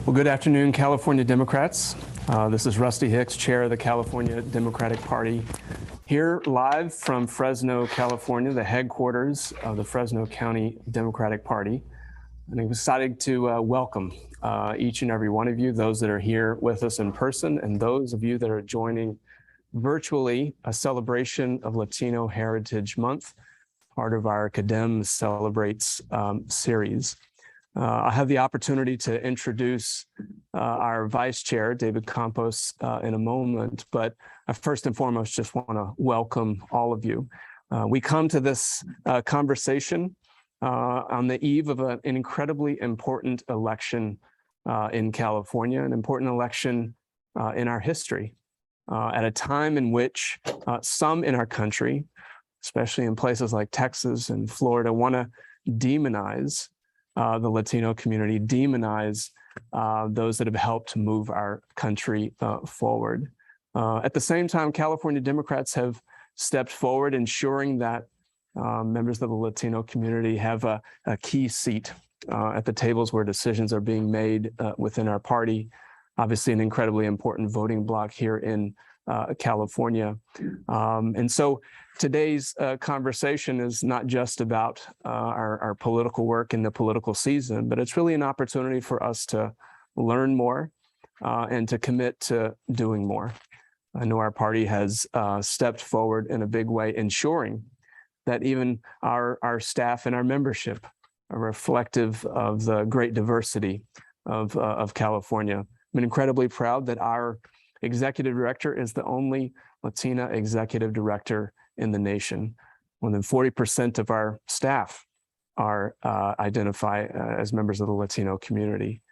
Well, good afternoon, California Democrats. This is Rusty Hicks, chair of the California Democratic Party, here live from Fresno, California, the headquarters of the Fresno County Democratic Party. And I'm excited to welcome each and every one of you, those that are here with us in person, and those of you that are joining virtually a celebration of Latino Heritage Month, part of our CADEM Celebrates series. I have the opportunity to introduce our vice chair, David Campos, in a moment, but I first and foremost just want to welcome all of you. We come to this conversation on the eve of an incredibly important election in California, an important election in our history, at a time in which some in our country, especially in places like Texas and Florida, want to demonize the Latino community, demonize those that have helped move our country forward. At the same time, California Democrats have stepped forward, ensuring that members of the Latino community have a key seat at the tables where decisions are being made within our party. Obviously, an incredibly important voting bloc here in California. And so today's conversation is not just about our political work in the political season, but it's really an opportunity for us to learn more and to commit to doing more. I know our party has stepped forward in a big way, ensuring that even our staff and our membership are reflective of the great diversity of California. I'm incredibly proud that our executive director is the only Latina executive director in the nation. More than 40% of our staff are identify as members of the Latino community.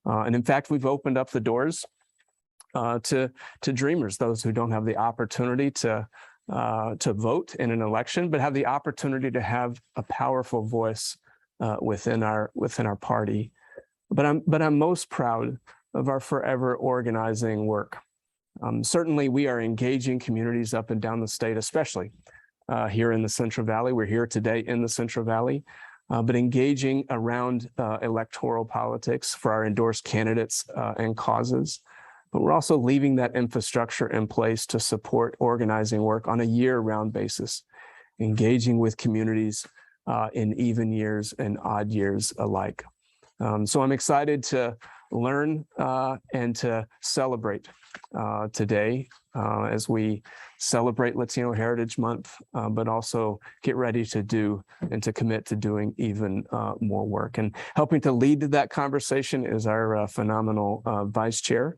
And in fact, we've opened up the doors to dreamers, those who don't have the opportunity to vote in an election, but have the opportunity to have a powerful voice within our party. But I'm most proud of our forever organizing work. Certainly, we are engaging communities up and down the state, especially here in the Central Valley. We're here today in the Central Valley, but engaging around electoral politics for our endorsed candidates and causes. But we're also leaving that infrastructure in place to support organizing work on a year-round basis, engaging with communities in even years and odd years alike. So I'm excited to learn and to celebrate today as we celebrate Latino Heritage Month, but also get ready to do and to commit to doing even more work. And helping to lead that conversation is our phenomenal vice chair,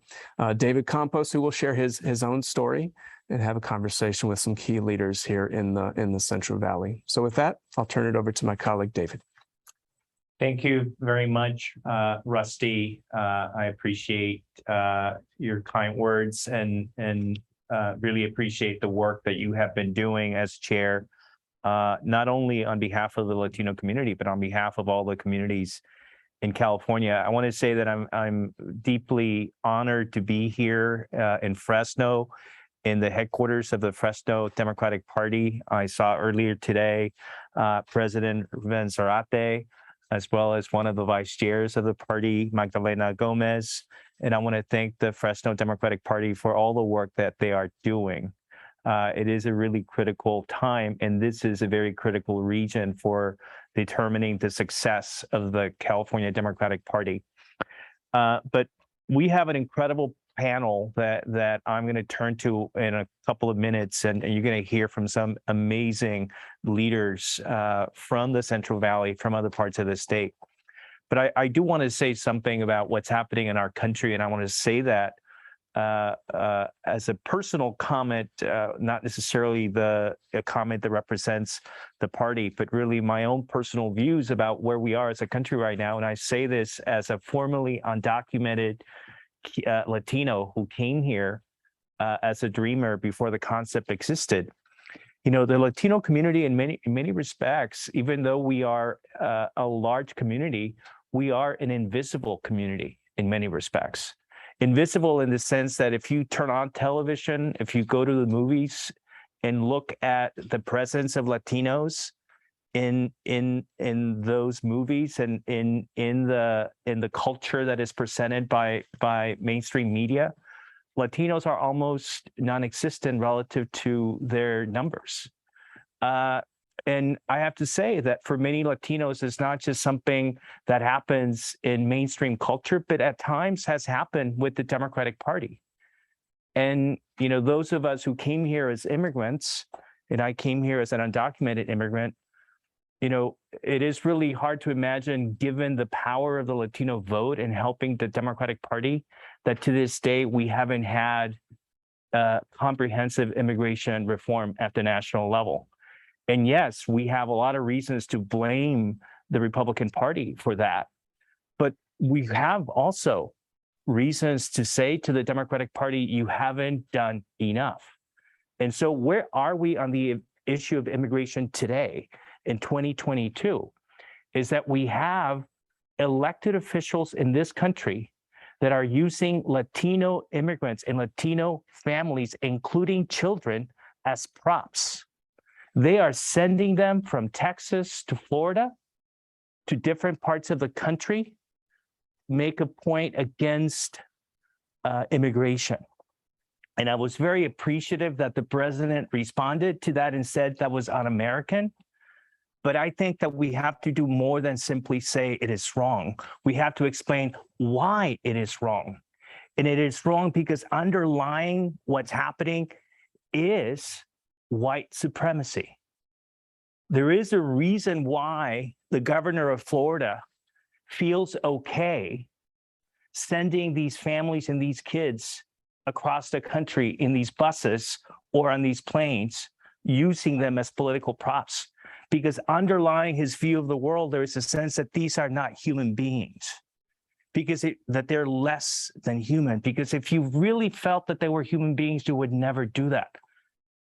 David Campos, who will share his own story and have a conversation with some key leaders here in the Central Valley. So with that, I'll turn it over to my colleague, David. Thank you very much, Rusty. I appreciate your kind words and really appreciate the work that you have been doing as chair, not only on behalf of the Latino community, but on behalf of all the communities in California. I want to say that I'm deeply honored to be here in Fresno, in the headquarters of the Fresno Democratic Party. I saw earlier today President Ruben Zarate, as well as one of the vice chairs of the party, Magdalena Gomez. And I want to thank the Fresno Democratic Party for all the work that they are doing. It is a really critical time, and this is a very critical region for determining the success of the California Democratic Party. But we have an incredible panel that I'm going to turn to in a couple of minutes, and you're going to hear from some amazing leaders from the Central Valley, from other parts of the state. But I do want to say something about what's happening in our country, and I want to say that as a personal comment, not necessarily a comment that represents the party, but really my own personal views about where we are as a country right now. And I say this as a formerly undocumented Latino who came here as a dreamer before the concept existed. You know, the Latino community in many respects, even though we are a large community, we are an invisible community in many respects. Invisible in the sense that if you turn on television, if you go to the movies and look at the presence of Latinos in those movies and in the culture that is presented by mainstream media, Latinos are almost non-existent relative to their numbers. And I have to say that for many Latinos, it's not just something that happens in mainstream culture, but at times has happened with the Democratic Party. And, you know, those of us who came here as immigrants, and I came here as an undocumented immigrant, you know, it is really hard to imagine, given the power of the Latino vote and helping the Democratic Party, that to this day, we haven't had comprehensive immigration reform at the national level. And yes, we have a lot of reasons to blame the Republican Party for that. But we have also reasons to say to the Democratic Party, you haven't done enough. And so where are we on the issue of immigration today in 2022? Is that we have elected officials in this country that are using Latino immigrants and Latino families, including children, as props. They are sending them from Texas to Florida, to different parts of the country, make a point against immigration. And I was very appreciative that the president responded to that and said that was un-American. But I think that we have to do more than simply say it is wrong. We have to explain why it is wrong. And it is wrong because underlying what's happening is white supremacy. There is a reason why the governor of Florida feels okay sending these families and these kids across the country in these buses or on these planes, using them as political props. Because underlying his view of the world, there is a sense that these are not human beings, that they're less than human. Because if you really felt that they were human beings, you would never do that.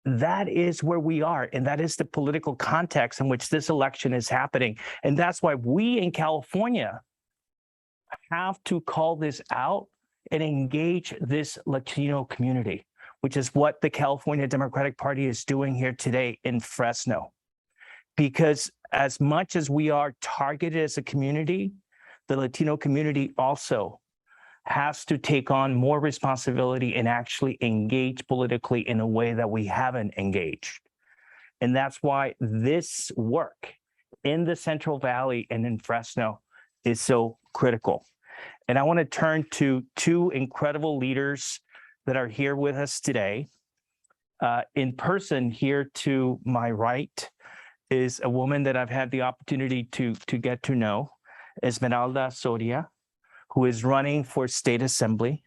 That is where we are, and that is the political context in which this election is happening. And that's why we in California have to call this out and engage this Latino community, which is what the California Democratic Party is doing here today in Fresno. Because as much as we are targeted as a community, the Latino community also has to take on more responsibility and actually engage politically in a way that we haven't engaged. And that's why this work in the Central Valley and in Fresno is so critical. And I want to turn to two incredible leaders that are here with us today. In person here to my right is a woman that I've had the opportunity to get to know, Esmeralda Soria, who is running for state assembly.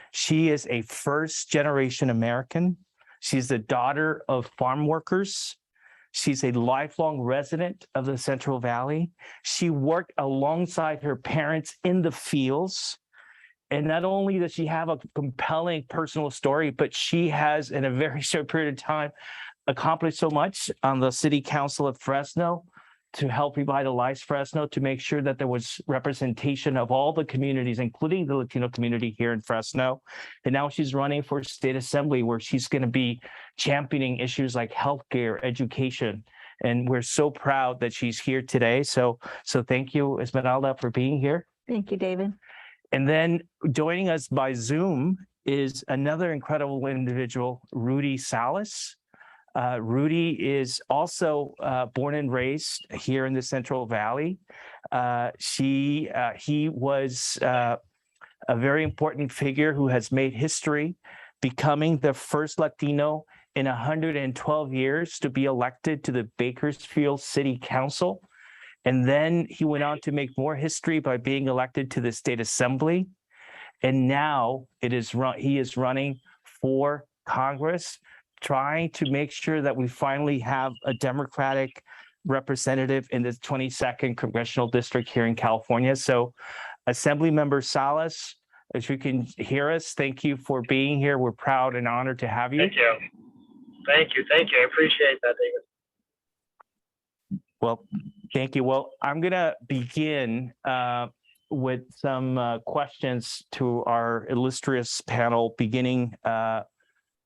She is a first-generation American. She's the daughter of farm workers. She's a lifelong resident of the Central Valley. She worked alongside her parents in the fields. And not only does she have a compelling personal story, but she has, in a very short period of time, accomplished so much on the City Council of Fresno to help revitalize Fresno, to make sure that there was representation of all the communities, including the Latino community here in Fresno. And now she's running for state assembly, where she's going to be championing issues like healthcare, education. And we're so proud that she's here today. So thank you, Esmeralda, for being here. Thank you, David. And then joining us by Zoom is another incredible individual, Rudy Salas. Rudy is also born and raised here in the Central Valley. He was a very important figure who has made history, becoming the first Latino in 112 years to be elected to the Bakersfield City Council. And then he went on to make more history by being elected to the state assembly. And now he is running for Congress, trying to make sure that we finally have a Democratic representative in the 22nd Congressional District here in California. So Assemblymember Salas, as you can hear us, thank you for being here. We're proud and honored to have you. Thank you. Thank you. Thank you. I appreciate that, David. Well, thank you. Well, I'm going to begin with some questions to our illustrious panel, beginning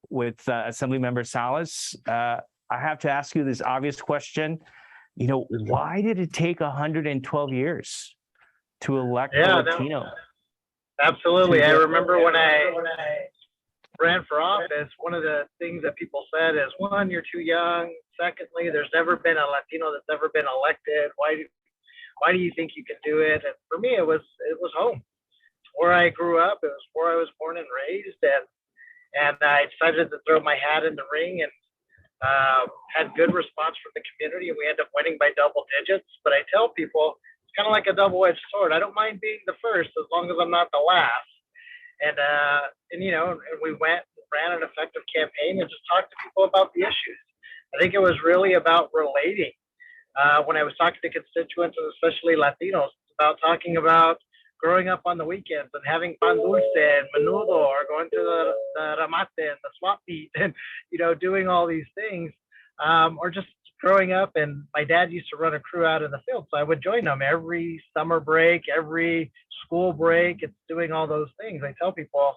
with Assemblymember Salas. I have to ask you this obvious question. why did it take 112 years to elect a Yeah, Latino? absolutely. I remember when I ran for office, one of the things that people said is, one, you're too young. Secondly, there's never been a Latino that's ever been elected. Why do you think you can do it? And for me, it was home. It's where I grew up. It was where I was born and raised, and I decided to throw my hat in the ring, and had good response from the community, and we ended up winning by double digits. But I tell people it's kind of like a double-edged sword. I don't mind being the first as long as I'm not the last. And we went and ran an effective campaign and just talked to people about the issues. I think it was really about relating. When I was talking to constituents, and especially Latinos, about talking about growing up on the weekends and having pan dulce and menudo, or going to the ramate and the swap meet, and doing all these things, or just growing up. And my dad used to run a crew out in the field, so I would join them every summer break, every school break. It's doing all those things. I tell people,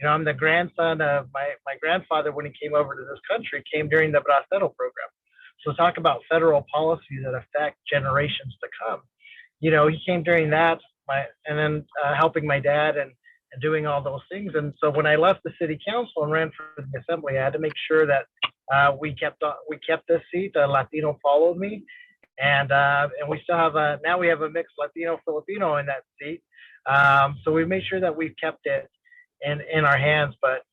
I'm the grandson of my grandfather. When he came over to this country, came during the Bracero program. So talk about federal policies that affect generations to come. He came during that, and then helping my dad and doing all those things. And so when I left the city council and ran for the assembly, I had to make sure that we kept this seat. A Latino followed me, and we still have now we have a mixed Latino Filipino in that seat. So we made sure that we've kept it in our hands. But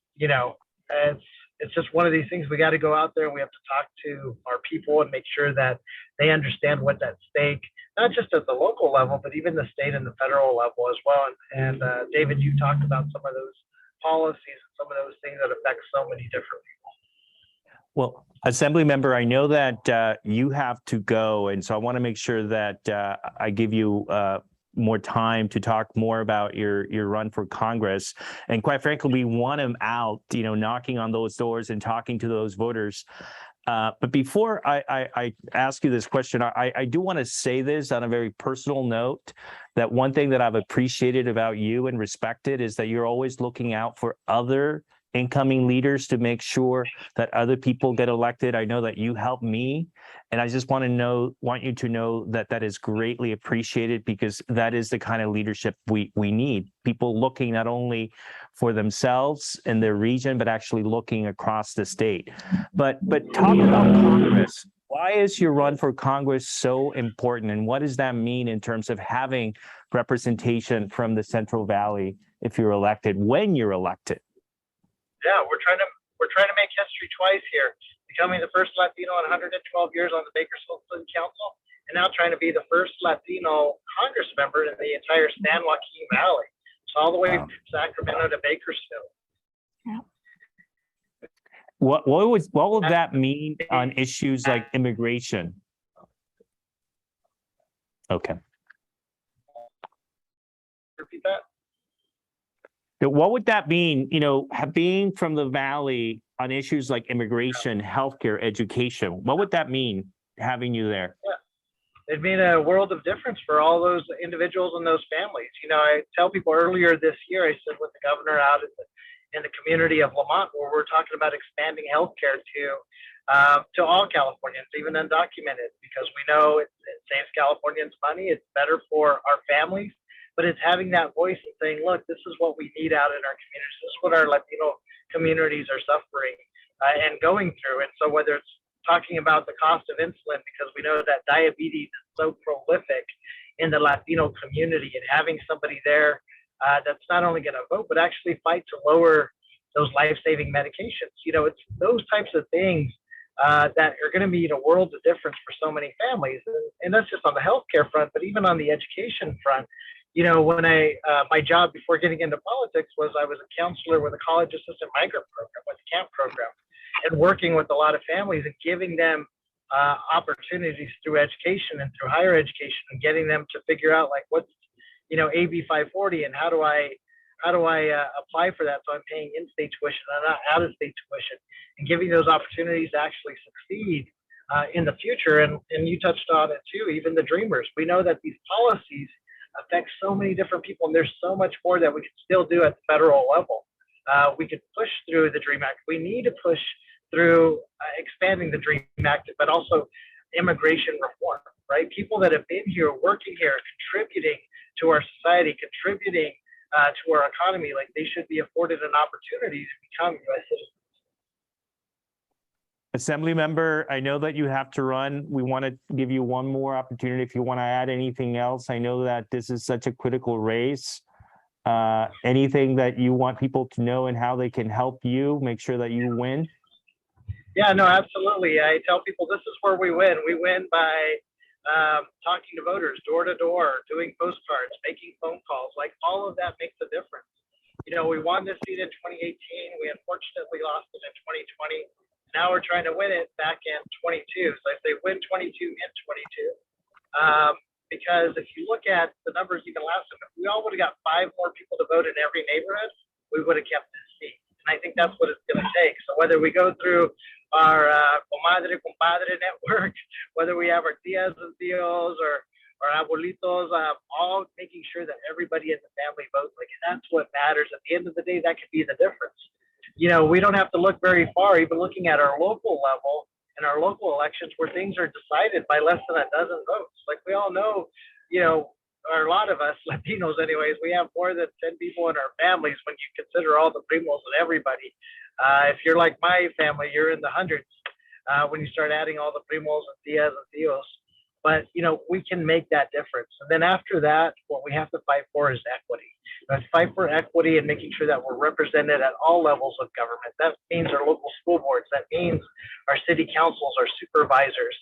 it's just one of these things. We got to go out there and we have to talk to our people and make sure that they understand what's at stake, not just at the local level, but even the state and the federal level as well. And David, you talked about some of those policies and some of those things that affect so many different people. Well, Assembly Member, I know that you have to go, and so I want to make sure that I give you more time to talk more about your run for Congress. And quite frankly, we want him out, knocking on those doors and talking to those voters. But before I ask you this question, I do want to say this on a very personal note, that one thing that I've appreciated about you and respected is that you're always looking out for other incoming leaders to make sure that other people get elected. I know that you helped me, and I just want you to know that that is greatly appreciated, because that is the kind of leadership we need. People looking not only for themselves and their region, but actually looking across the state. But talk about Congress. Why is your run for Congress so important, and what does that mean in terms of having representation from the Central Valley if you're elected, when you're elected? Yeah, we're trying to make history twice here, becoming the first Latino in 112 years on the Bakersfield City Council, and now trying to be the first Latino Congress member in the entire San Joaquin Valley. So all the way from Sacramento to Bakersfield. Yeah. What would that mean on issues like immigration? Okay. Repeat that. What would that mean, being from the Valley on issues like immigration, healthcare, education? What would that mean, having you there? Yeah. It made a world of difference for all those individuals and those families. I tell people earlier this year, I stood with the governor out in the community of Lamont, where we're talking about expanding healthcare to all Californians, even undocumented, because we know it saves Californians money. It's better for our families. But it's having that voice and saying, look, this is what we need out in our communities. This is what our Latino communities are suffering and going through. And so whether it's talking about the cost of insulin, because we know that diabetes is so prolific in the Latino community, and having somebody there that's not only going to vote, but actually fight to lower those life-saving medications. It's those types of things that are going to be a world of difference for so many families. And that's just on the healthcare front, but even on the education front. When my job before getting into politics was I was a counselor with a college assistant migrant program, with the CAMP program, and working with a lot of families and giving them opportunities through education and through higher education, and getting them to figure out like what's AB 540 and how do I apply for that so I'm paying in-state tuition and not out-of-state tuition, and giving those opportunities to actually succeed in the future. And you touched on it too, even the dreamers. We know that these policies affect so many different people, and there's so much more that we can still do at the federal level. We could push through the DREAM Act. We need to push through expanding the DREAM Act, but also immigration reform, right? People that have been here, working here, contributing to our society, contributing to our economy, like they should be afforded an opportunity to become U.S. citizens. Assembly member, I know that you have to run. We want to give you one more opportunity if you want to add anything else. I know that this is such a critical race. Anything that you want people to know and how they can help you make sure that you win? Yeah, no, absolutely. I tell people this is where we win. We win by talking to voters door to door, doing postcards, making phone calls. Like all of that makes a difference. You know, we won this seat in 2018. We unfortunately lost it in 2020. Now we're trying to win it back in 22. So I say win 22 in 22. Because if you look at the numbers even last time, if we all would have got 5 more people to vote in every neighborhood, we would have kept this seat. And I think that's what it's going to take. So whether we go through our comadre, compadre network, whether we have our tias and tios or abuelitos, all making sure that everybody in the family votes. Like that's what matters. At the end of the day, that could be the difference. You know, we don't have to look very far, even looking at our local level and our local elections where things are decided by less than a dozen votes. Like we all know, you know, or a lot of us Latinos anyways, we have more than 10 people in our families when you consider all the primos and everybody. If you're like my family, you're in the hundreds when you start adding all the primos and tias and tios. But, you know, we can make that difference. And then after that, what we have to fight for is equity. Let's fight for equity and making sure that we're represented at all levels of government. That means our local school boards. That means our city councils, our supervisors.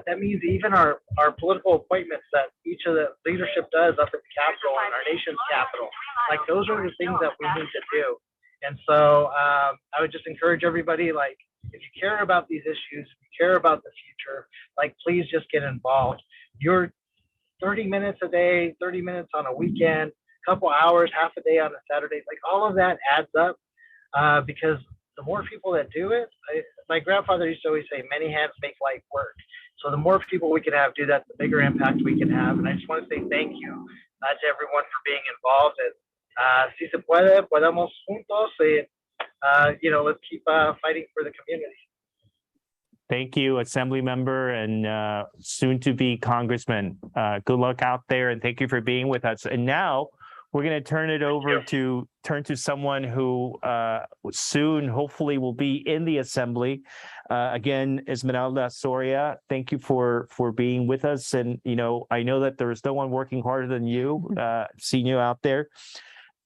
That means even our political appointments that each of the leadership does up at the Capitol and our nation's capital. Like those are the things that we need to do. And so I would just encourage everybody, like, if you care about these issues, if you care about the future, like, please just get involved. You're 30 minutes a day, 30 minutes on a weekend, a couple hours, half a day on a Saturday, like all of that adds up because the more people that do it, my grandfather used to always say, many hands make light work. So the more people we can have do that, the bigger impact we can have. And I just want to say thank you to everyone for being involved. And si se puede, podamos juntos. You know, let's keep fighting for the community. Thank you, Assembly Member and soon to be Congressman. Good luck out there and thank you for being with us. And now we're going to turn it over to someone who soon hopefully will be in the Assembly. Again, Esmeralda Soria, thank you for being with us. And, you know, I know that there is no one working harder than you, seeing you out there.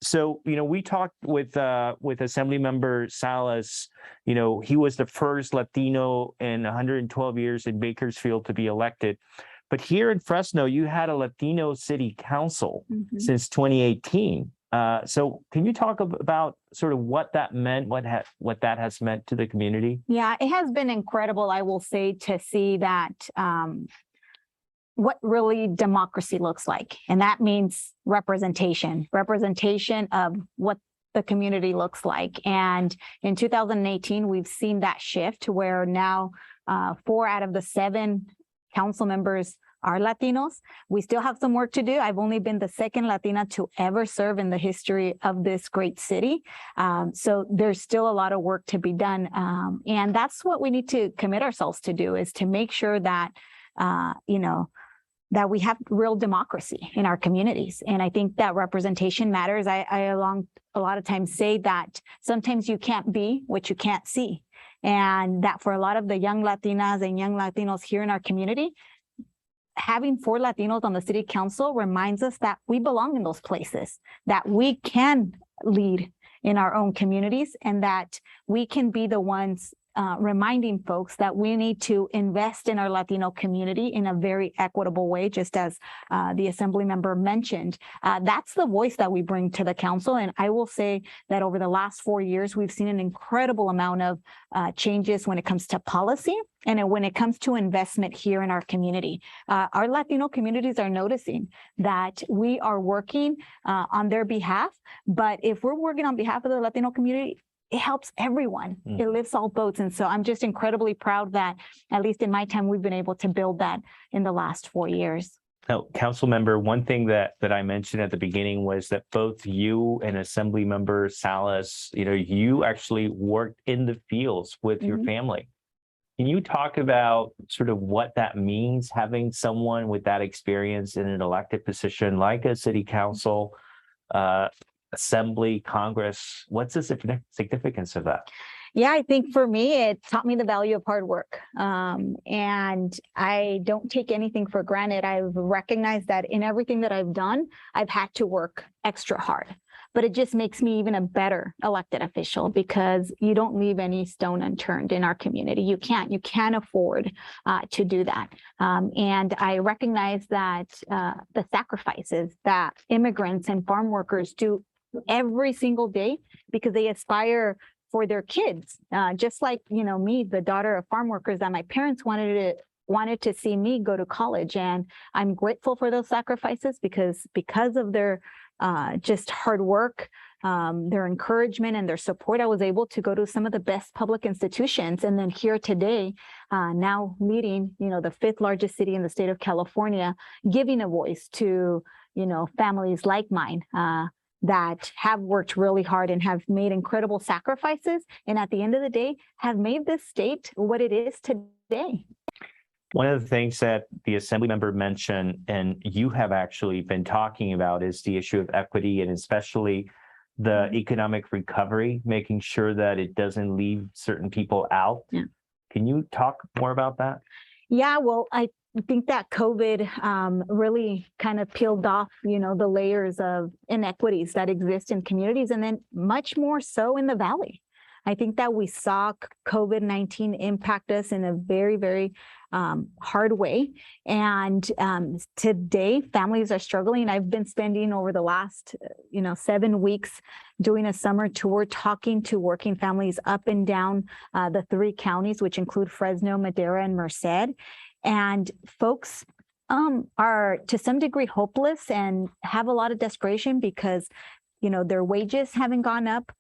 So, you know, we talked with Assembly Member Salas. You know, he was the first Latino in 112 years in Bakersfield to be elected. But here in Fresno, you had a Latino city council since 2018. So can you talk about sort of what that meant, what that has meant to the community? Yeah, it has been incredible, I will say, to see that what really democracy looks like. And that means representation of what the community looks like. And in 2018, we've seen that shift to where now 4 out of the 7 council members are Latinos. We still have some work to do. I've only been the second Latina to ever serve in the history of this great city. So there's still a lot of work to be done. And that's what we need to commit ourselves to do, is to make sure that, you know, that we have real democracy in our communities. And I think that representation matters. I a lot of times say that sometimes you can't be what you can't see. And that for a lot of the young Latinas and young Latinos here in our community, having 4 Latinos on the city council reminds us that we belong in those places, that we can lead in our own communities, and that we can be the ones reminding folks that we need to invest in our Latino community in a very equitable way, just as the Assembly Member mentioned. That's the voice that we bring to the council. And I will say that over the last 4 years, we've seen an incredible amount of changes when it comes to policy and when it comes to investment here in our community. Our Latino communities are noticing that we are working on their behalf. But if we're working on behalf of the Latino community, it helps everyone. It lifts all boats. And so I'm just incredibly proud that, at least in my time, we've been able to build that in the last 4 years. Now, Council Member, one thing that I mentioned at the beginning was that both you and Assembly Member Salas, you know, you actually worked in the fields with your family. Can you talk about sort of what that means, having someone with that experience in an elected position like a city council, assembly, Congress? What's the significance of that? Yeah, I think for me, it taught me the value of hard work. And I don't take anything for granted. I've recognized that in everything that I've done, I've had to work extra hard. But it just makes me even a better elected official because you don't leave any stone unturned in our community. You can't afford to do that. And I recognize that the sacrifices that immigrants and farm workers do every single day because they aspire for their kids, just like, me, the daughter of farm workers, that my parents wanted to see me go to college. And I'm grateful for those sacrifices because of their just hard work, their encouragement and their support, I was able to go to some of the best public institutions. And then here today, now leading, the 5th largest city in the state of California, giving a voice to, families like mine, that have worked really hard and have made incredible sacrifices. And at the end of the day, have made this state what it is today. One of the things that the assembly member mentioned, and you have actually been talking about, is the issue of equity and especially the economic recovery, making sure that it doesn't leave certain people out. Yeah. Can you talk more about that? Yeah, well, I think that COVID really kind of peeled off, the layers of inequities that exist in communities, and then much more so in the Valley. I think that we saw COVID-19 impact us in a very, very hard way. And today, families are struggling. I've been spending over the last, 7 weeks doing a summer tour, talking to working families up and down the 3 counties, which include Fresno, Madera, and Merced. And folks are to some degree hopeless and have a lot of desperation because, their wages haven't gone up.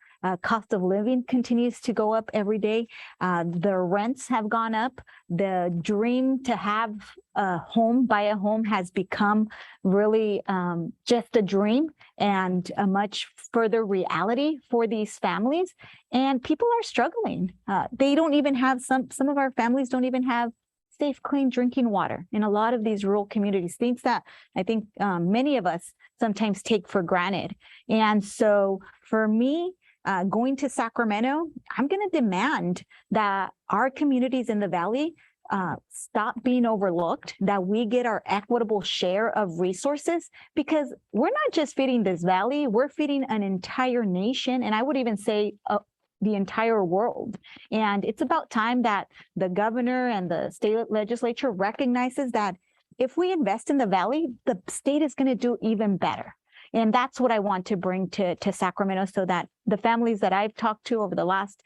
Cost of living continues to go up every day. The rents have gone up. The dream to have a home, buy a home, has become really just a dream and a much further reality for these families. And people are struggling. They don't even have, some of our families don't even have safe, clean drinking water in a lot of these rural communities, things that I think many of us sometimes take for granted. And so for me, going to Sacramento, I'm going to demand that our communities in the Valley stop being overlooked, that we get our equitable share of resources, because we're not just feeding this Valley, we're feeding an entire nation, and I would even say the entire world. And it's about time that the governor and the state legislature recognizes that if we invest in the Valley, the state is going to do even better. And that's what I want to bring to Sacramento, so that the families that I've talked to over the last,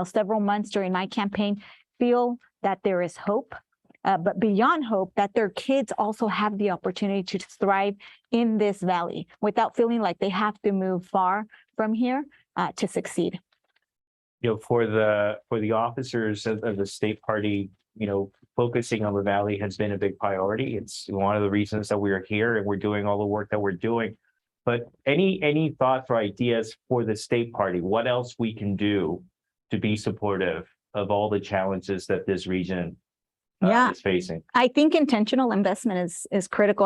several months during my campaign feel that there is hope, but beyond hope, that their kids also have the opportunity to thrive in this Valley without feeling like they have to move far from here to succeed. For the officers of the state party, focusing on the Valley has been a big priority. It's one of the reasons that we're here and we're doing all the work that we're doing. But any thoughts or ideas for the state party? What else we can do to be supportive of all the challenges that this region is facing? I think intentional investment is critical.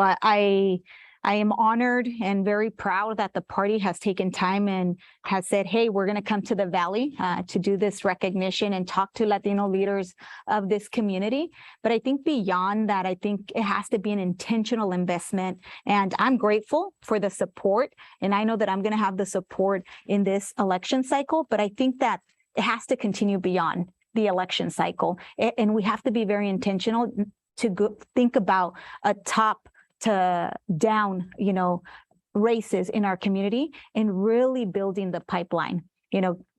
I am honored and very proud that the party has taken time and has said, hey, we're going to come to the Valley to do this recognition and talk to Latino leaders of this community. But I think beyond that, I think it has to be an intentional investment. And I'm grateful for the support. And I know that I'm going to have the support in this election cycle. But I think that it has to continue beyond the election cycle. And we have to be very intentional to think about a top to down, races in our community and really building the pipeline.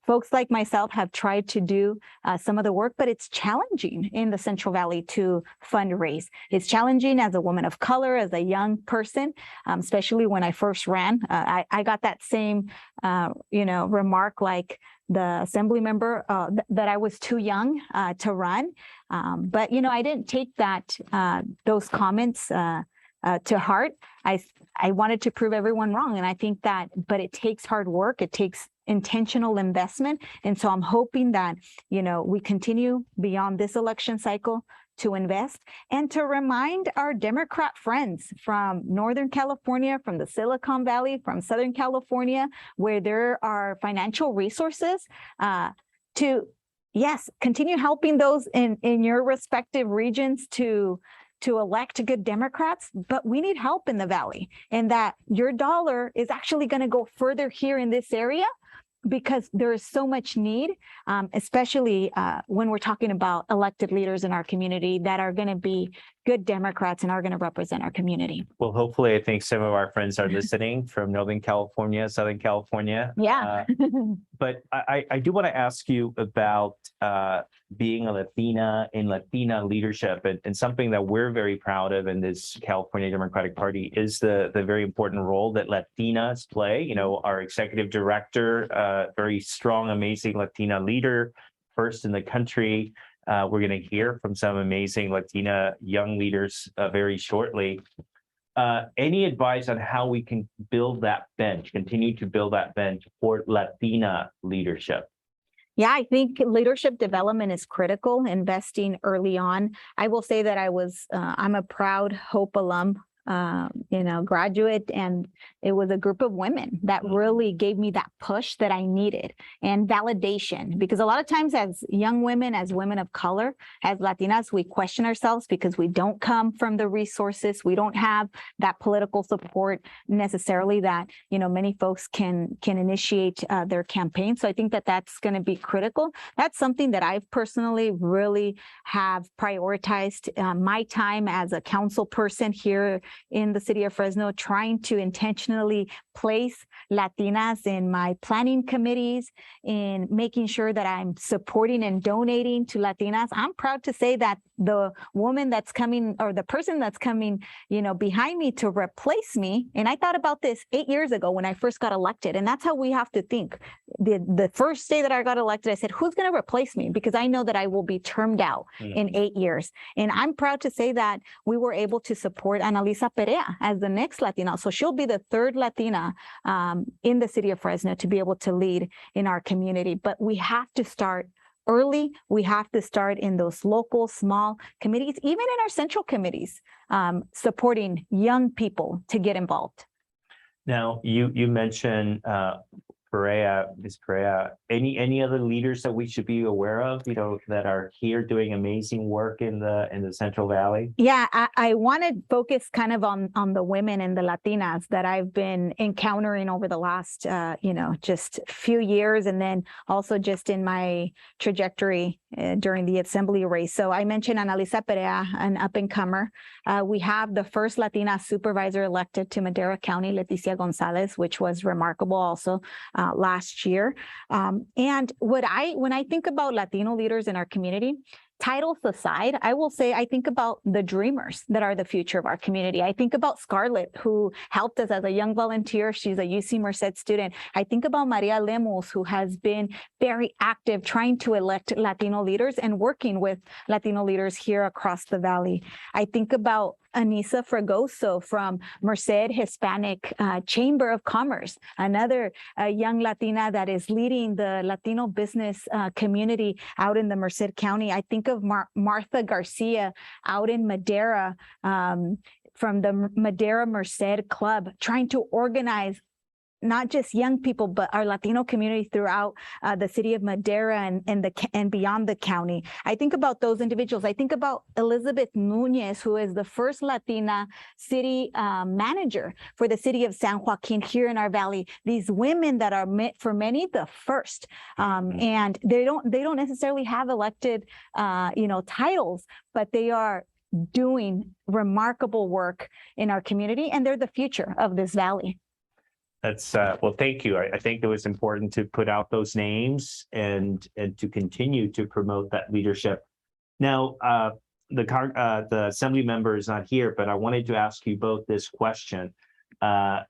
Folks like myself have tried to do some of the work, but it's challenging in the Central Valley to fundraise. It's challenging as a woman of color, as a young person, especially when I first ran. I got that same, remark like the assembly member that I was too young to run. But, I didn't take those comments to heart. I wanted to prove everyone wrong. And I think that, but it takes hard work. It takes intentional investment. And so I'm hoping that, we continue beyond this election cycle to invest and to remind our Democrat friends from Northern California, from the Silicon Valley, from Southern California, where there are financial resources to, yes, continue helping those in your respective regions to elect good Democrats, but we need help in the Valley, and that your dollar is actually going to go further here in this area because there is so much need, especially when we're talking about elected leaders in our community that are going to be good Democrats and are going to represent our community. Well, hopefully, I think some of our friends are listening from Northern California, Southern California. Yeah. But I do want to ask you about being a Latina in Latina leadership, and something that we're very proud of in this California Democratic Party is the very important role that Latinas play. Our executive director, very strong, amazing Latina leader, first in the country. We're going to hear from some amazing Latina young leaders very shortly. Any advice on how we can build that bench, continue to build that bench for Latina leadership? Yeah, I think leadership development is critical, investing early on. I will say that I'm a proud Hope alum, graduate, and it was a group of women that really gave me that push that I needed and validation, because a lot of times as young women, as women of color, as Latinas, we question ourselves because we don't come from the resources. We don't have that political support necessarily that, many folks can initiate their campaign. So I think that that's going to be critical. That's something that I've personally really have prioritized my time as a council person here in the city of Fresno, trying to intentionally place Latinas in my planning committees, in making sure that I'm supporting and donating to Latinas. I'm proud to say that the woman that's coming, or the person that's coming, behind me to replace me, and I thought about this 8 years ago when I first got elected, and that's how we have to think. The first day that I got elected, I said, who's going to replace me? Because I know that I will be termed out in 8 years. And I'm proud to say that we were able to support Analisa Perea as the next Latina. So she'll be the third Latina in the city of Fresno to be able to lead in our community. But we have to start early. We have to start in those local, small committees, even in our central committees, supporting young people to get involved. Now, you mentioned Ms. Perea. Any other leaders that we should be aware of, that are here doing amazing work in the Central Valley? Yeah, I want to focus kind of on the women and the Latinas that I've been encountering over the last, just few years, and then also just in my trajectory during the assembly race. So I mentioned Analisa Perea, an up-and-comer. We have the first Latina supervisor elected to Madera County, Leticia Gonzalez, which was remarkable also last year. And when I think about Latino leaders in our community, titles aside, I will say I think about the dreamers that are the future of our community. I think about Scarlett, who helped us as a young volunteer. She's a UC Merced student. I think about Maria Lemus, who has been very active trying to elect Latino leaders and working with Latino leaders here across the valley. I think about Anissa Fragoso from Merced Hispanic Chamber of Commerce, another young Latina that is leading the Latino business community out in the Merced County. I think of Martha Garcia out in Madera from the Madera Merced Club, trying to organize not just young people, but our Latino community throughout the city of Madera and beyond the county. I think about those individuals. I think about Elizabeth Nunez, who is the first Latina city manager for the city of San Joaquin here in our valley. These women that are for many the first, and they don't necessarily have elected titles, but they are doing remarkable work in our community, and they're the future of this valley. That's well, thank you. I think it was important to put out those names and to continue to promote that leadership. Now, the assembly member is not here, but I wanted to ask you both this question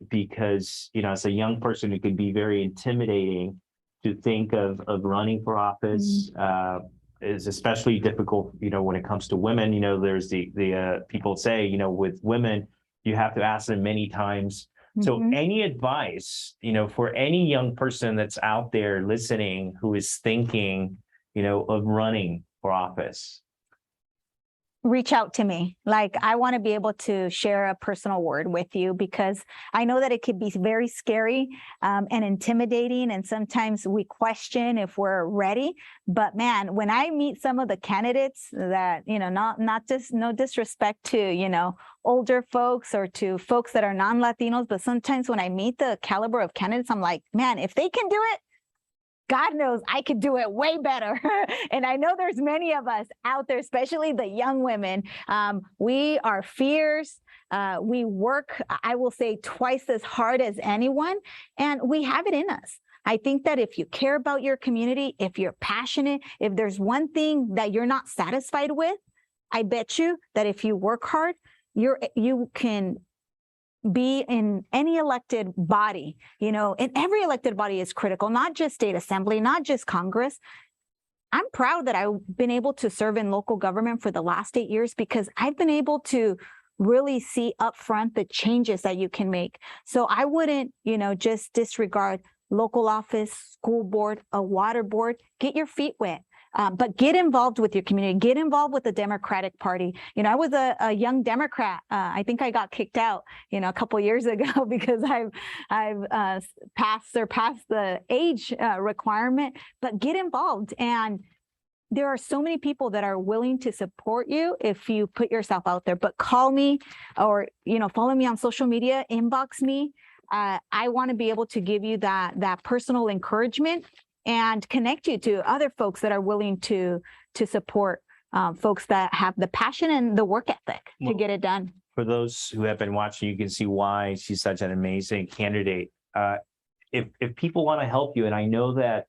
because, as a young person, it can be very intimidating to think of running for office. Is especially difficult, when it comes to women. There's the people say, with women, you have to ask them many times So Mhm. any advice, for any young person that's out there listening who is thinking, of running for office? Reach out to me. Like, I want to be able to share a personal word with you because I know that it could be very scary and intimidating. And sometimes we question if we're ready. But man, when I meet some of the candidates that, not just no disrespect to, older folks or to folks that are non-Latinos, but sometimes when I meet the caliber of candidates, I'm like, man, if they can do it, God knows I could do it way better. And I know there's many of us out there, especially the young women. We are fierce. We work, I will say, twice as hard as anyone, and we have it in us. I think that if you care about your community, if you're passionate, if there's one thing that you're not satisfied with, I bet you that if you work hard, you can be in any elected body, and every elected body is critical, not just state assembly, not just Congress. I'm proud that I've been able to serve in local government for the last 8 years because I've been able to really see upfront the changes that you can make. So I wouldn't, just disregard local office, school board, a water board. Get your feet wet. But get involved with your community, get involved with the Democratic Party. I was a young Democrat. I think I got kicked out, a couple years ago because I've surpassed the age requirement, but get involved. And there are so many people that are willing to support you if you put yourself out there. But call me or, follow me on social media, inbox me. I want to be able to give you that personal encouragement and connect you to other folks that are willing to support folks that have the passion and the work ethic to get it done. For those who have been watching, you can see why she's such an amazing candidate. If people want to help you, and I know that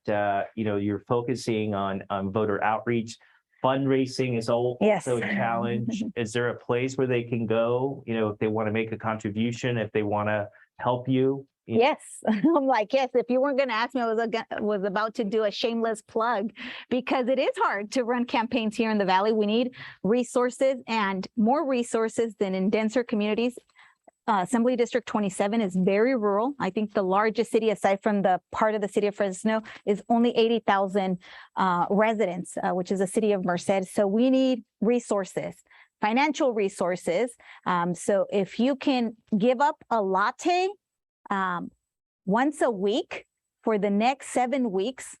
you're focusing on voter outreach, fundraising is also a challenge. Is there a place where they can go? If they want to make a contribution, if they want to help you. Yes. I'm like, yes, if you weren't going to ask me, I was about to do a shameless plug because it is hard to run campaigns here in the Valley. We need resources and more resources than in denser communities. Assembly District 27 is very rural. I think the largest city aside from the part of the city of Fresno is only 80,000 residents, which is the city of Merced. So we need resources, financial resources. So if you can give up a latte once a week for the next 7 weeks,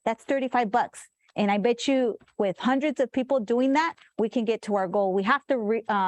that's $35. And I bet you with hundreds of people doing that, we can get to our goal. We have to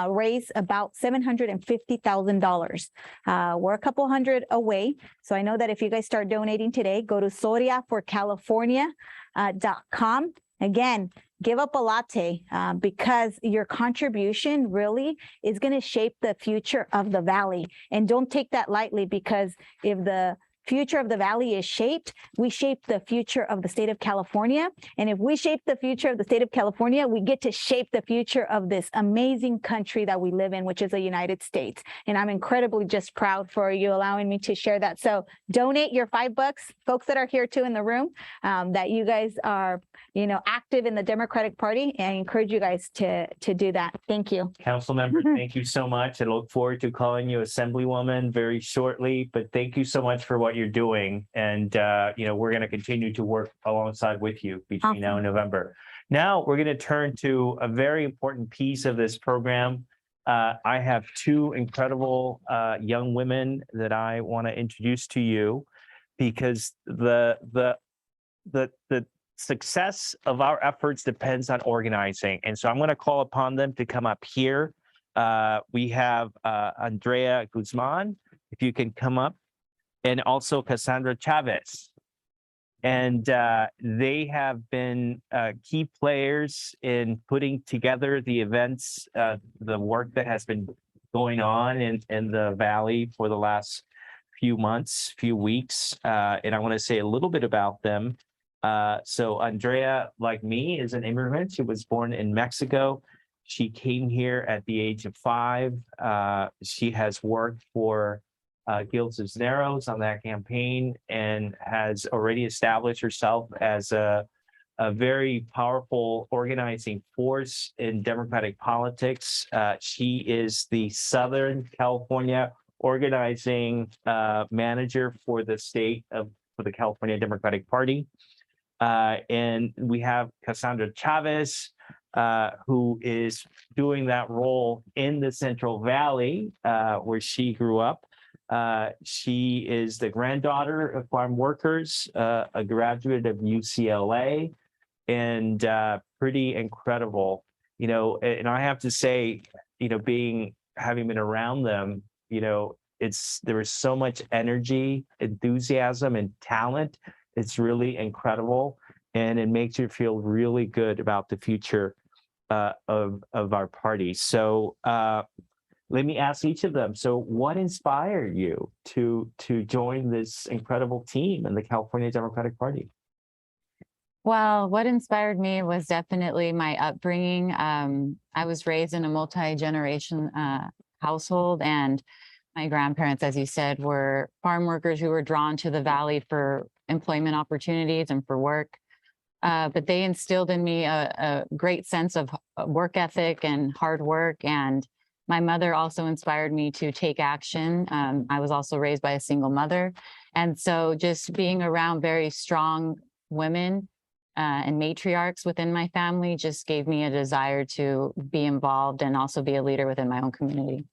raise about $750,000. We're a couple hundred away. So I know that if you guys start donating today, go to soriaforcalifornia.com. Again, give up a latte because your contribution really is going to shape the future of the Valley. And don't take that lightly because if the future of the Valley is shaped, we shape the future of the state of California. And if we shape the future of the state of California, we get to shape the future of this amazing country that we live in, which is the United States. And I'm incredibly just proud for you allowing me to share that. So donate your $5, folks that are here too in the room, that you guys are, active in the Democratic Party. And I encourage you guys to do that. Thank you. Council member, thank you so much. I look forward to calling you Assemblywoman very shortly, but thank you so much for what you're doing. And, we're going to continue to work alongside with you between now and November. Now we're going to turn to a very important piece of this program. I have two incredible young women that I want to introduce to you because the success of our efforts depends on organizing. And so I'm going to call upon them to come up here. We have Andrea Guzman, if you can come up, and also Cassandra Chavez. And they have been key players in putting together the events, the work that has been going on in the Valley for the last few months, few weeks. And I want to say a little bit about them. So Andrea, like me, is an immigrant. She was born in Mexico. She came here at the age of 5. She has worked for Gil Cisneros on that campaign and has already established herself as a very powerful organizing force in Democratic politics. She is the Southern California organizing manager for the for the California Democratic Party. And we have Cassandra Chavez, who is doing that role in the Central Valley, where she grew up. She is the granddaughter of farm workers, a graduate of UCLA, and pretty incredible, and I have to say, having been around them, there is so much energy, enthusiasm, and talent. It's really incredible, and it makes you feel really good about the future of our party. So let me ask each of them. So what inspired you to join this incredible team in the California Democratic Party? Well, what inspired me was definitely my upbringing. I was raised in a multi-generation household, and my grandparents, as you said, were farm workers who were drawn to the Valley for employment opportunities and for work. But they instilled in me a great sense of work ethic and hard work. And my mother also inspired me to take action. I was also raised by a single mother. And so just being around very strong women and matriarchs within my family just gave me a desire to be involved and also be a leader within my own community.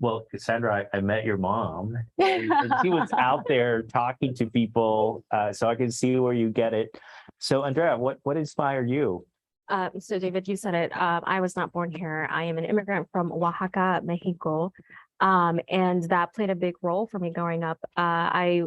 Well, Cassandra, I met your mom, and she was out there talking to people, so I can see where you get it. So, Andrea, what inspired you? So, David, you said it. I was not born here. I am an immigrant from Oaxaca, Mexico, and that played a big role for me growing up. I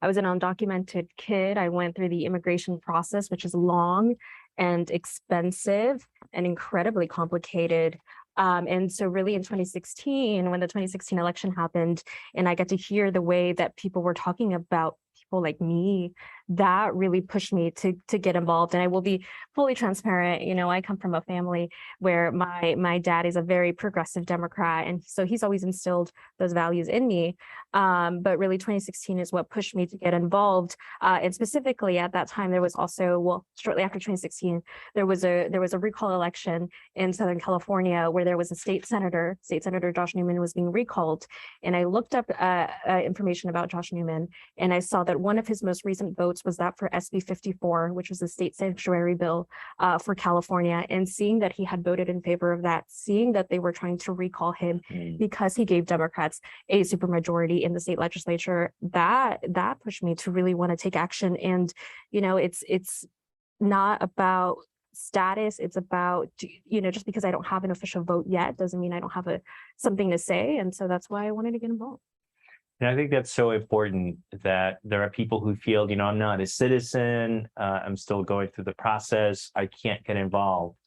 was an undocumented kid. I went through the immigration process, which is long and expensive and incredibly complicated. And so really in 2016, when the 2016 election happened, and I got to hear the way that people were talking about people like me, that really pushed me to get involved. And I will be fully transparent. I come from a family where my dad is a very progressive Democrat. And so he's always instilled those values in me. But really 2016 is what pushed me to get involved. And specifically at that time, there was also, shortly after 2016, there was a recall election in Southern California where there was a state senator Josh Newman was being recalled. And I looked up information about Josh Newman, and I saw that one of his most recent votes was that for SB 54, which was the state sanctuary bill for California. And seeing that he had voted in favor of that, seeing that they were trying to recall him because he gave Democrats a supermajority in the state legislature, that pushed me to really want to take action. And, it's not about status. It's about, just because I don't have an official vote yet doesn't mean I don't have something to say. And so that's why I wanted to get involved. And I think that's so important, that there are people who feel, I'm not a citizen, I'm still going through the process, I can't get involved.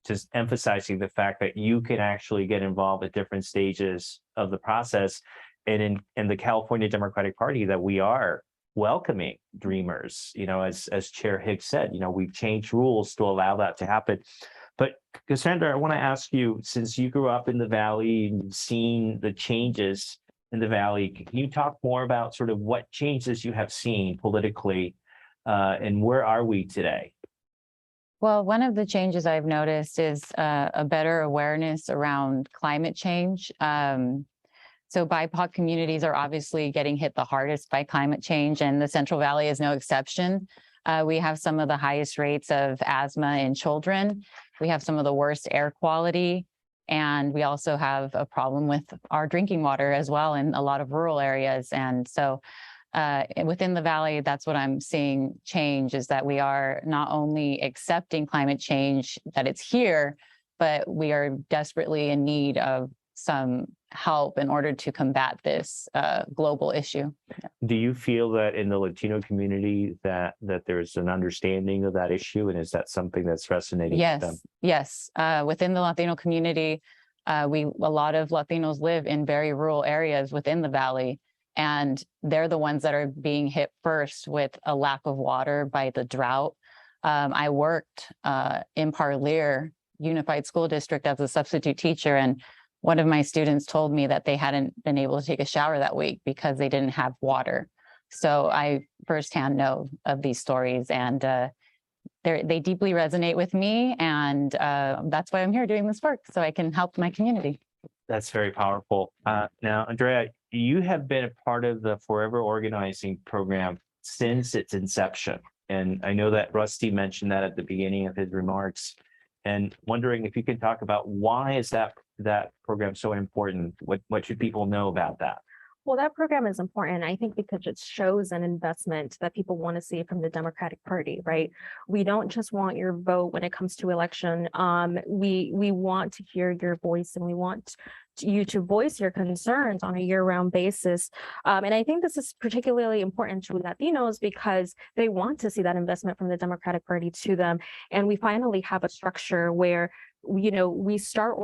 Just emphasizing the fact that you can actually get involved at different stages of the process. And in the California Democratic Party, that we are welcoming dreamers, as Chair Hicks said, we've changed rules to allow that to happen. But Cassandra, I want to ask you, since you grew up in the Valley and you've seen the changes in the Valley, can you talk more about sort of what changes you have seen politically, and where are we today? Well, one of the changes I've noticed is a better awareness around climate change. So BIPOC communities are obviously getting hit the hardest by climate change, and the Central Valley is no exception. We have some of the highest rates of asthma in children. We have some of the worst air quality. And we also have a problem with our drinking water as well in a lot of rural areas. And so within the Valley, that's what I'm seeing change, is that we are not only accepting climate change, that it's here, but we are desperately in need of some help in order to combat this global issue. Do you feel that in the Latino community that there's an understanding of that issue, and is that something that's resonating with them? Yes. Within the Latino community, a lot of Latinos live in very rural areas within the Valley, and they're the ones that are being hit first with a lack of water by the drought. I worked in Parlier Unified School District as a substitute teacher, and one of my students told me that they hadn't been able to take a shower that week because they didn't have water. So I firsthand know of these stories, and they deeply resonate with me. And that's why I'm here doing this work, so I can help my community. That's very powerful. Now, Andrea, you have been a part of the Forever Organizing program since its inception. And I know that Rusty mentioned that at the beginning of his remarks. And wondering if you can talk about why is that program so important? What should people know about that? Well, that program is important, I think, because it shows an investment that people want to see from the Democratic Party, right? We don't just want your vote when it comes to election. We want to hear your voice, and we want you to voice your concerns on a year-round basis. And I think this is particularly important to Latinos because they want to see that investment from the Democratic Party to them. And we finally have a structure where we started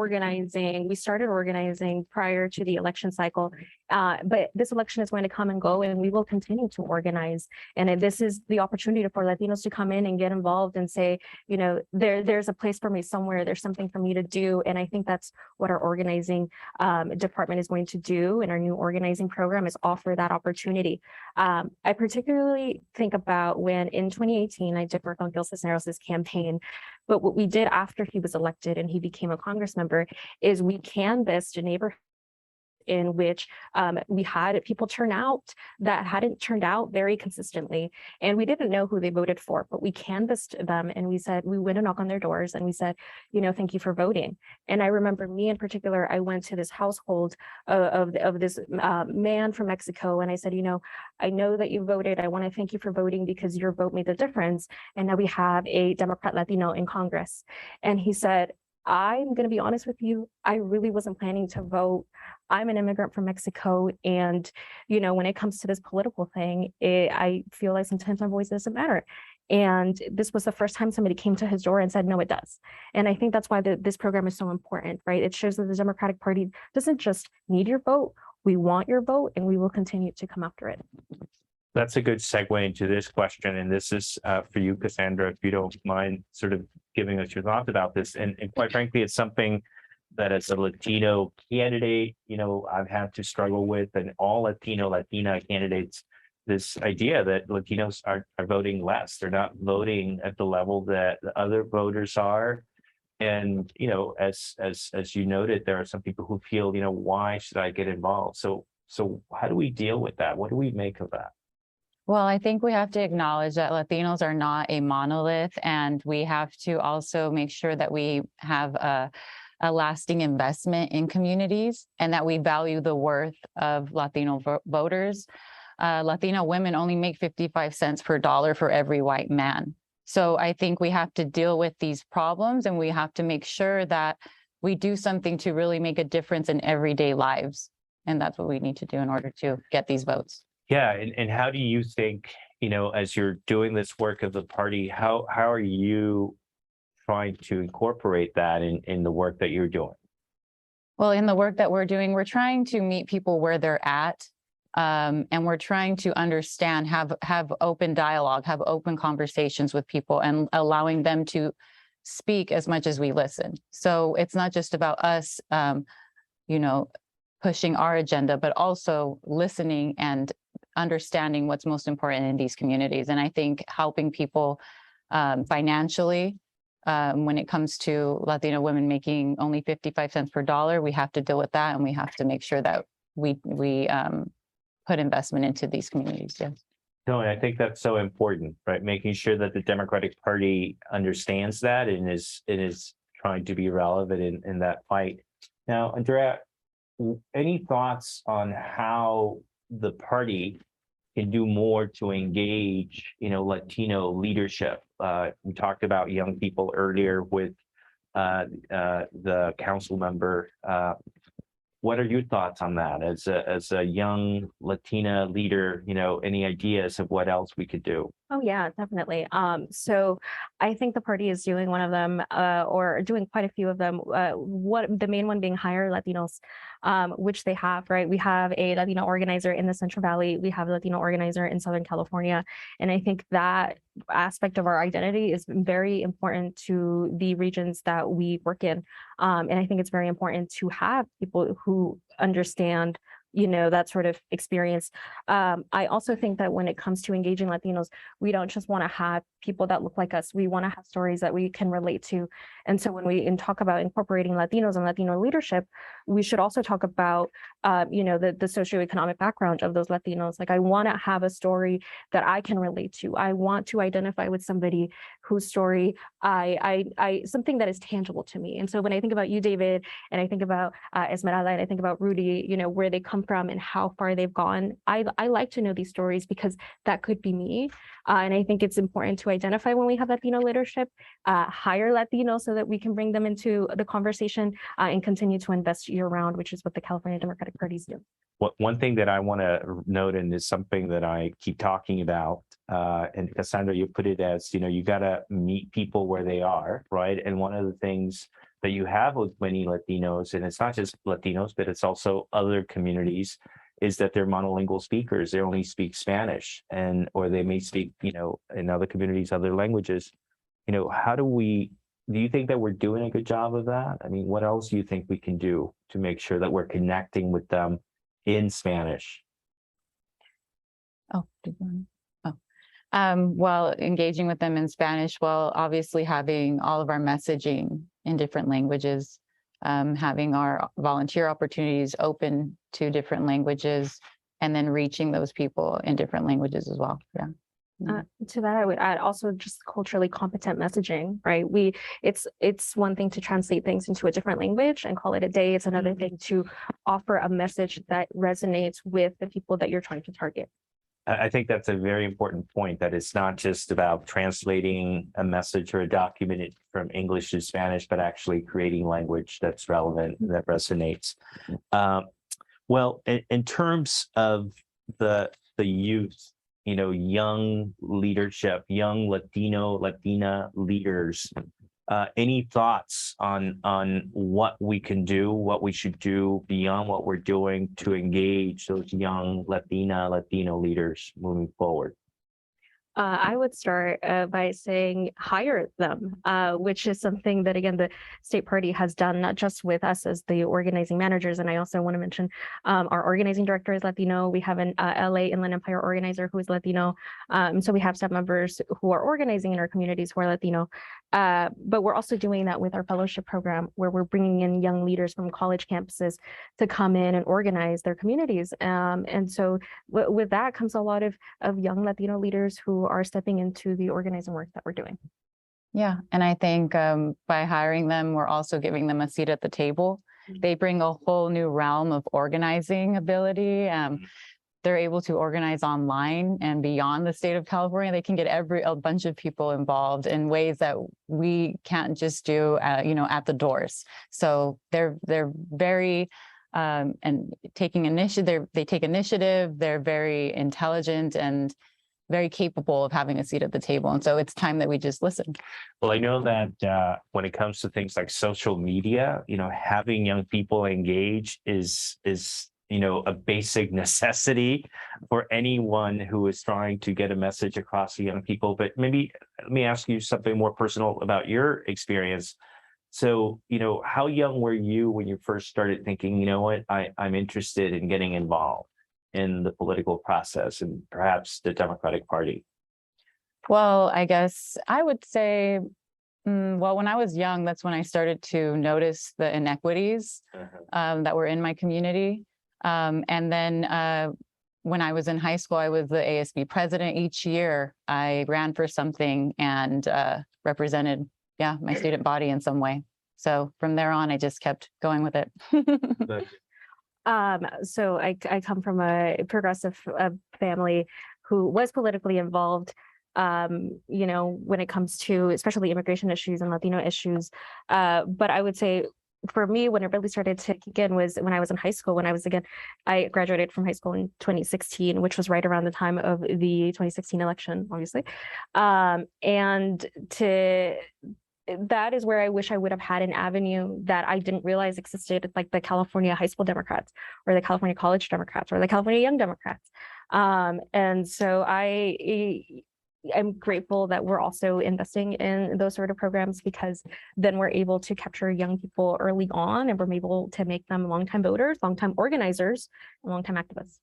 organizing prior to the election cycle, but this election is going to come and go, and we will continue to organize. And this is the opportunity for Latinos to come in and get involved and say, there's a place for me somewhere, there's something for me to do. And I think that's what our organizing department is going to do, and our new organizing program is offer that opportunity. I particularly think about when in 2018, I did work on Gil Cisneros' campaign. But what we did after he was elected and he became a Congress member is we canvassed a neighborhood in which we had people turn out that hadn't turned out very consistently. And we didn't know who they voted for, but we canvassed them and we went and knocked on their doors and we said, thank you for voting. And I remember me in particular, I went to this household of this man from Mexico. And I said, I know that you voted. I want to thank you for voting because your vote made the difference. And now we have a Democrat Latino in Congress. And he said, I'm going to be honest with you. I really wasn't planning to vote. I'm an immigrant from Mexico. And, when it comes to this political thing, I feel like sometimes my voice doesn't matter. And this was the first time somebody came to his door and said, no, it does. And I think that's why this program is so important, right? It shows that the Democratic Party doesn't just need your vote. We want your vote, and we will continue to come after it. That's a good segue into this question. And this is for you, Cassandra, if you don't mind sort of giving us your thoughts about this. And quite frankly, it's something that as a Latino candidate, I've had to struggle with, and all Latina candidates, this idea that Latinos are voting less. They're not voting at the level that the other voters are. And, as you noted, there are some people who feel, why should I get involved? So how do we deal with that? What do we make of that? Well, I think we have to acknowledge that Latinos are not a monolith, and we have to also make sure that we have a lasting investment in communities and that we value the worth of Latino voters. Latino women only make 55 cents per dollar for every white man. So I think we have to deal with these problems, and we have to make sure that we do something to really make a difference in everyday lives. And that's what we need to do in order to get these votes. Yeah, and how do you think, as you're doing this work of the party, how are you trying to incorporate that in the work that you're doing? Well, in the work that we're doing, we're trying to meet people where they're at, and we're trying to understand, have open dialogue, have open conversations with people, and allowing them to speak as much as we listen. So it's not just about us, pushing our agenda, but also listening and understanding what's most important in these communities. And I think helping people financially, when it comes to Latino women making only 55 cents per dollar, we have to deal with that, and we have to make sure that we put investment into these communities. Yes. No, and I think that's so important, right? Making sure that the Democratic Party understands that and is trying to be relevant in that fight. Now, Andrea, any thoughts on how the party can do more to engage, Latino leadership? We talked about young people earlier with the council member. What are your thoughts on that as a young Latina leader? Any ideas of what else we could do? Oh yeah, definitely. So I think the party is doing one of them, or doing quite a few of them. What the main one being hire Latinos, which they have, right? We have a Latino organizer in the Central Valley. We have a Latino organizer in Southern California, and I think that aspect of our identity is very important to the regions that we work in. And I think it's very important to have people who understand that sort of experience. I also think that when it comes to engaging Latinos, we don't just want to have people that look like us. We want to have stories that we can relate to. And so when we talk about incorporating Latinos and Latino leadership, we should also talk about, the socioeconomic background of those Latinos. Like, I want to have a story that I can relate to. I want to identify with somebody whose story something that is tangible to me. And so when I think about you, David, and I think about Esmeralda, and I think about Rudy, where they come from and how far they've gone, I like to know these stories because that could be me. And I think it's important to identify when we have Latino leadership, hire Latinos so that we can bring them into the conversation and continue to invest year round, which is what the California Democratic Parties do. One thing that I want to note, and is something that I keep talking about, and Cassandra, you put it as, you got to meet people where they are, right? And one of the things that you have with many Latinos, and it's not just Latinos, but it's also other communities, is that they're monolingual speakers. They only speak Spanish, or they may speak, in other communities, other languages. Do you think that we're doing a good job of that? I mean, what else do you think we can do to make sure that we're connecting with them in Spanish? Well, engaging with them in Spanish, well, obviously having all of our messaging in different languages, having our volunteer opportunities open to different languages, and then reaching those people in different languages as well. Yeah. To that, I would add also just culturally competent messaging, right? It's one thing to translate things into a different language and call it a day. It's another thing to offer a message that resonates with the people that you're trying to target. I think that's a very important point, that it's not just about translating a message or a document from English to Spanish, but actually creating language that's relevant, that resonates. Well, in terms of the youth, young leadership, young Latina leaders, any thoughts on what we can do, what we should do beyond what we're doing to engage those young Latino leaders moving forward? I would start by saying hire them, which is something that, again, the state party has done, not just with us as the organizing managers. And I also want to mention our organizing director is Latino. We have an LA Inland Empire organizer who is Latino. So we have staff members who are organizing in our communities who are Latino. But we're also doing that with our fellowship program, where we're bringing in young leaders from college campuses to come in and organize their communities. And so with that comes a lot of young Latino leaders who are stepping into the organizing work that we're doing. Yeah, and I think by hiring them, we're also giving them a seat at the table. They bring a whole new realm of organizing ability. They're able to organize online and beyond the state of California. They can get a bunch of people involved in ways that we can't just do, at the doors. So they're very and taking initiative. They take initiative. They're very intelligent and very capable of having a seat at the table. And so it's time that we just listen. Well, I know that when it comes to things like social media, having young people engage is a basic necessity for anyone who is trying to get a message across to young people. But maybe let me ask you something more personal about your experience. So, how young were you when you first started thinking, I'm interested in getting involved in the political process and perhaps the Democratic Party? Well, I guess I would say, when I was young, that's when I started to notice the inequities that were in my community. And then when I was in high school, I was the ASB president. Each year I ran for something and represented, my student body in some way. So from there on, I just kept going with it. So I come from a progressive family who was politically involved, when it comes to especially immigration issues and Latino issues. But I would say for me, when it really started to kick in was when I was in high school, I graduated from high school in 2016, which was right around the time of the 2016 election, obviously. That is where I wish I would have had an avenue that I didn't realize existed, like the California High School Democrats or the California College Democrats or the California Young Democrats. And so I'm grateful that we're also investing in those sort of programs, because then we're able to capture young people early on, and we're able to make them longtime voters, longtime organizers, and longtime activists.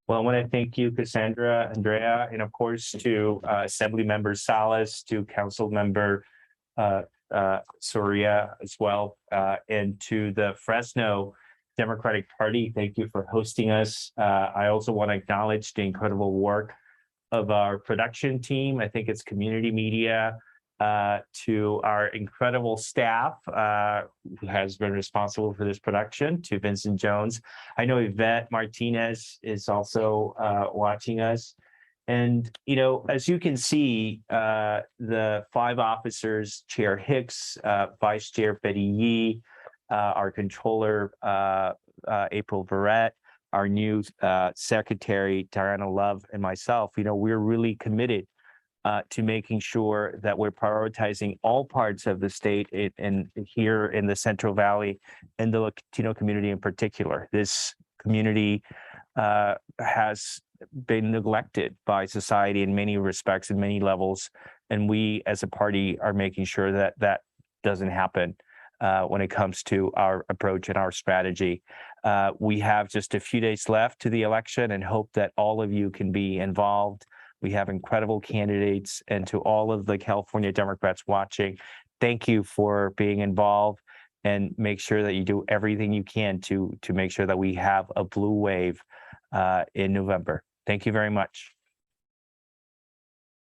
Well, I want to thank you, Cassandra, Andrea, and of course to Assembly Member Salas, to Council Member Soria as well, and to the Fresno Democratic Party. Thank you for hosting us. I also want to acknowledge the incredible work of our production team. I think it's community media, to our incredible staff who has been responsible for this production, to Vincent Jones. I know Yvette Martinez is also watching us. And, you know, as you can see, the 5 officers, Chair Hicks, Vice Chair Betty Yee, our controller, April Verrett, our new secretary, Diana Love, and myself, you know, we're really committed to making sure that we're prioritizing all parts of the state and here in the Central Valley and the Latino community in particular. This community has been neglected by society in many respects, in many levels, and we as a party are making sure that that doesn't happen when it comes to our approach and our strategy. We have just a few days left to the election and hope that all of you can be involved. We have incredible candidates, and to all of the California Democrats watching, thank you for being involved, and make sure that you do everything you can to make sure that we have a blue wave in November. Thank you very much.